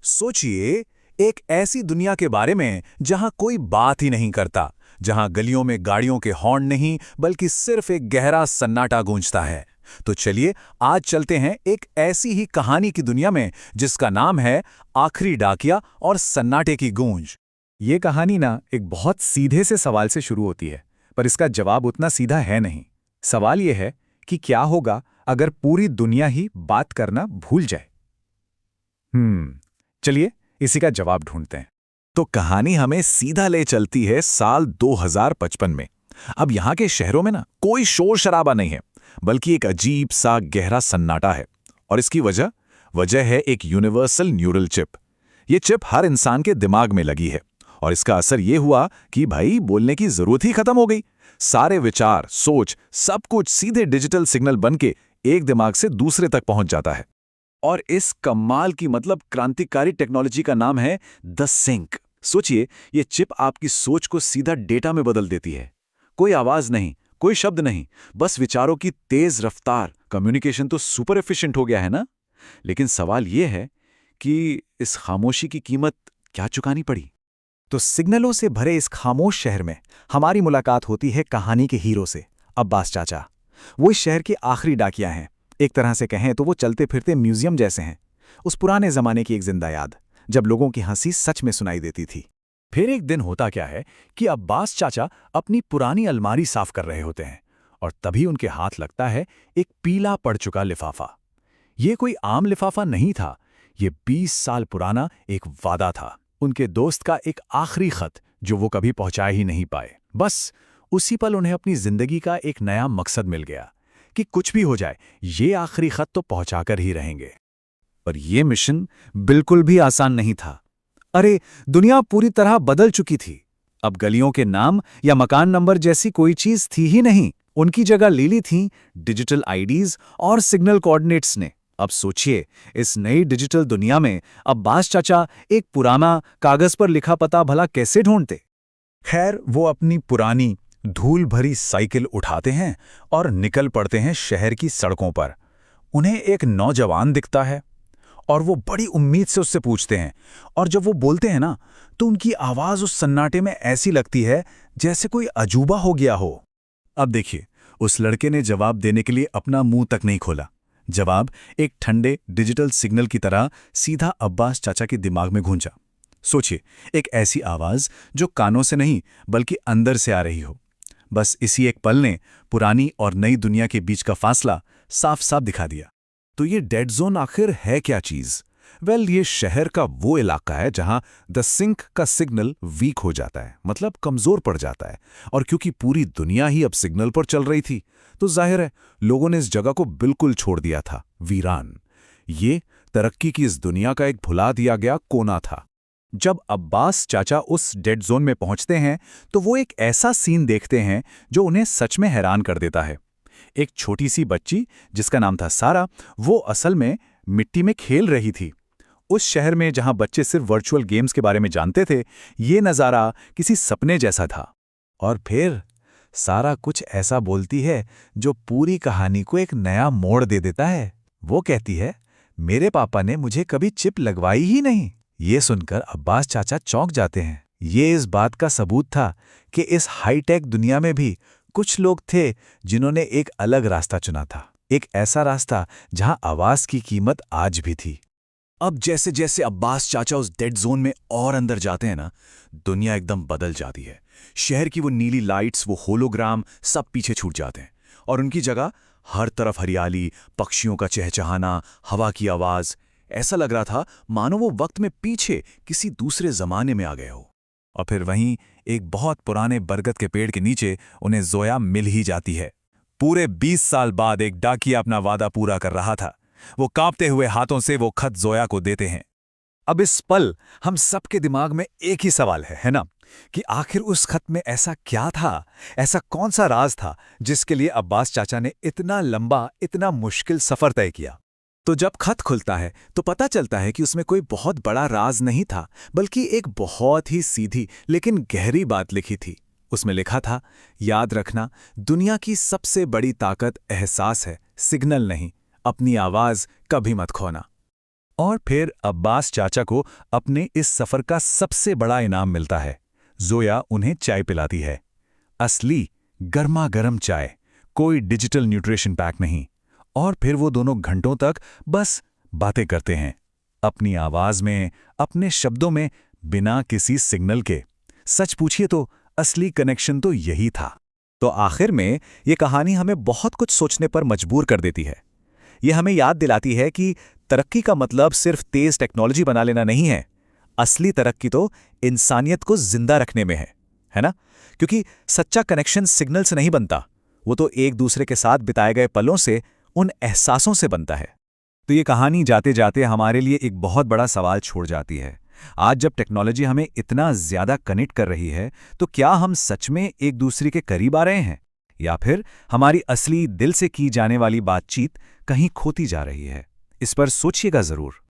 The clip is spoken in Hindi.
सोचिए, एक ऐसी दुनिया के बारे में जहां कोई बात ही नहीं करता, जहां गलियों में गाड़ियों के हॉर्न नहीं बल्कि सिर्फ एक गहरा सन्नाटा गूंजता है। तो चलिए आज चलते हैं एक ऐसी ही कहानी की दुनिया में जिसका नाम है आखिरी डाकिया और सन्नाटे की गूंज। ये कहानी ना एक बहुत सीधे से सवाल से शुरू होती है, पर इसका जवाब उतना सीधा है नहीं। सवाल ये है कि क्या होगा अगर पूरी दुनिया ही बात करना भूल जाए। चलिए इसी का जवाब ढूंढते हैं। तो कहानी हमें सीधा ले चलती है साल 2055 में। अब यहाँ के शहरों में ना कोई शोर शराबा नहीं है, बल्कि एक अजीब सा गहरा सन्नाटा है। और इसकी वजह है एक यूनिवर्सल न्यूरल चिप। ये चिप हर इंसान के दिमाग में लगी है और इसका असर ये हुआ कि भाई बोलने की जरूरत ही खत्म हो गई। सारे विचार, सोच, सब कुछ सीधे डिजिटल सिग्नल बनके एक दिमाग से दूसरे तक पहुंच जाता है। और इस कमाल की क्रांतिकारी टेक्नोलॉजी का नाम है द सिंक। सोचिए, ये चिप आपकी सोच को सीधा डेटा में बदल देती है। कोई आवाज नहीं, कोई शब्द नहीं, बस विचारों की तेज रफ्तार। कम्युनिकेशन तो सुपर एफिशिएंट हो गया है ना। लेकिन सवाल यह है कि इस खामोशी की कीमत क्या चुकानी पड़ी। तो सिग्नलों से भरे इस खामोश शहर में हमारी मुलाकात होती है कहानी के हीरो से, अब्बास चाचा। वो इस शहर के आखिरी डाकिया हैं। एक तरह से कहें तो वो चलते फिरते म्यूजियम जैसे हैं। उस पुराने जमाने की एक जिंदा याद, जब लोगों की हंसी सच में सुनाई देती थी। फिर एक दिन होता क्या है कि अब्बास चाचा अपनी पुरानी अलमारी साफ कर रहे होते हैं और तभी उनके हाथ लगता है एक पीला पड़ चुका लिफाफा। ये कोई आम लिफाफा नहीं था, ये 20 साल पुराना एक वादा था। उनके दोस्त का एक आखिरी खत जो वो कभी पहुंचा ही नहीं पाए। बस उसी पल उन्हें अपनी जिंदगी का एक नया मकसद मिल गया कि कुछ भी हो जाए, ये आखिरी खत तो पहुंचाकर ही रहेंगे। पर यह मिशन बिल्कुल भी आसान नहीं था। अरे, दुनिया पूरी तरह बदल चुकी थी। अब गलियों के नाम या मकान नंबर जैसी कोई चीज थी ही नहीं। उनकी जगह ले ली थी डिजिटल आईडीज और सिग्नल कोऑर्डिनेट्स ने। अब सोचिए, इस नई डिजिटल दुनिया में अब्बास चाचा एक पुराना कागज पर लिखा पता भला कैसे ढूंढते। खैर, वो अपनी पुरानी धूल भरी साइकिल उठाते हैं और निकल पड़ते हैं शहर की सड़कों पर। उन्हें एक नौजवान दिखता है और वो बड़ी उम्मीद से उससे पूछते हैं। और जब वो बोलते हैं ना, तो उनकी आवाज उस सन्नाटे में ऐसी लगती है जैसे कोई अजूबा हो गया हो। अब देखिए, उस लड़के ने जवाब देने के लिए अपना मुंह तक नहीं खोला। जवाब एक ठंडे डिजिटल सिग्नल की तरह सीधा अब्बास चाचा के दिमाग में गूंजा। सोचिए, एक ऐसी आवाज जो कानों से नहीं बल्कि अंदर से आ रही हो। बस इसी एक पल ने पुरानी और नई दुनिया के बीच का फासला साफ साफ दिखा दिया। तो ये डेड जोन आखिर है क्या चीज? ये शहर का वो इलाका है जहां द सिंक का सिग्नल वीक हो जाता है, मतलब कमजोर पड़ जाता है। और क्योंकि पूरी दुनिया ही अब सिग्नल पर चल रही थी, तो जाहिर है लोगों ने इस जगह को बिल्कुल छोड़ दिया था, वीरान। ये तरक्की की इस दुनिया का एक भुला दिया गया कोना था। जब अब्बास चाचा उस डेड जोन में पहुंचते हैं तो वो एक ऐसा सीन देखते हैं जो उन्हें सच में हैरान कर देता है। एक छोटी सी बच्ची जिसका नाम था सारा, वो असल में मिट्टी में खेल रही थी। उस शहर में जहां बच्चे सिर्फ वर्चुअल गेम्स के बारे में जानते थे, ये नज़ारा किसी सपने जैसा था। और फिर सारा कुछ ऐसा बोलती है जो पूरी कहानी को एक नया मोड़ दे देता है। वो कहती है, मेरे पापा ने मुझे कभी चिप लगवाई ही नहीं। ये सुनकर अब्बास चाचा चौंक जाते हैं। ये इस बात का सबूत था कि इस हाईटेक दुनिया में भी कुछ लोग थे जिन्होंने एक अलग रास्ता चुना था, एक ऐसा रास्ता जहां आवाज की कीमत आज भी थी। अब जैसे जैसे अब्बास चाचा उस डेड जोन में और अंदर जाते हैं ना, दुनिया एकदम बदल जाती है। शहर की वो नीली लाइट्स, वो होलोग्राम सब पीछे छूट जाते हैं और उनकी जगह हर तरफ हरियाली, पक्षियों का चहचहाना, हवा की आवाज। ऐसा लग रहा था मानो वो वक्त में पीछे किसी दूसरे जमाने में आ गए हो। और फिर वहीं एक बहुत पुराने बरगद के पेड़ के नीचे उन्हें जोया मिल ही जाती है। पूरे 20 साल बाद एक डाकिया अपना वादा पूरा कर रहा था। वो कांपते हुए हाथों से वो खत जोया को देते हैं। अब इस पल हम सबके दिमाग में एक ही सवाल है ना, कि आखिर उस खत में ऐसा क्या था, ऐसा कौन सा राज था जिसके लिए अब्बास चाचा ने इतना लंबा, इतना मुश्किल सफर तय किया। तो जब खत खुलता है तो पता चलता है कि उसमें कोई बहुत बड़ा राज नहीं था, बल्कि एक बहुत ही सीधी लेकिन गहरी बात लिखी थी। उसमें लिखा था, याद रखना, दुनिया की सबसे बड़ी ताकत एहसास है, सिग्नल नहीं। अपनी आवाज कभी मत खोना। और फिर अब्बास चाचा को अपने इस सफर का सबसे बड़ा इनाम मिलता है। जोया उन्हें चाय पिलाती है, असली गर्मा गर्म चाय, कोई डिजिटल न्यूट्रिशन पैक नहीं। और फिर वो दोनों घंटों तक बस बातें करते हैं, अपनी आवाज में, अपने शब्दों में, बिना किसी सिग्नल के। सच पूछिए तो असली कनेक्शन तो यही था। तो आखिर में ये कहानी हमें बहुत कुछ सोचने पर मजबूर कर देती है। ये हमें याद दिलाती है कि तरक्की का मतलब सिर्फ तेज टेक्नोलॉजी बना लेना नहीं है। असली तरक्की तो इंसानियत को जिंदा रखने में है ना? क्योंकि सच्चा कनेक्शन सिग्नल से नहीं बनता, वो तो एक दूसरे के साथ बिताए गए पलों से, उन एहसासों से बनता है। तो ये कहानी जाते जाते हमारे लिए एक बहुत बड़ा सवाल छोड़ जाती है। आज जब टेक्नोलॉजी हमें इतना ज्यादा कनेक्ट कर रही है, तो क्या हम सच में एक दूसरे के करीब आ रहे हैं, या फिर हमारी असली दिल से की जाने वाली बातचीत कहीं खोती जा रही है? इस पर सोचिएगा जरूर।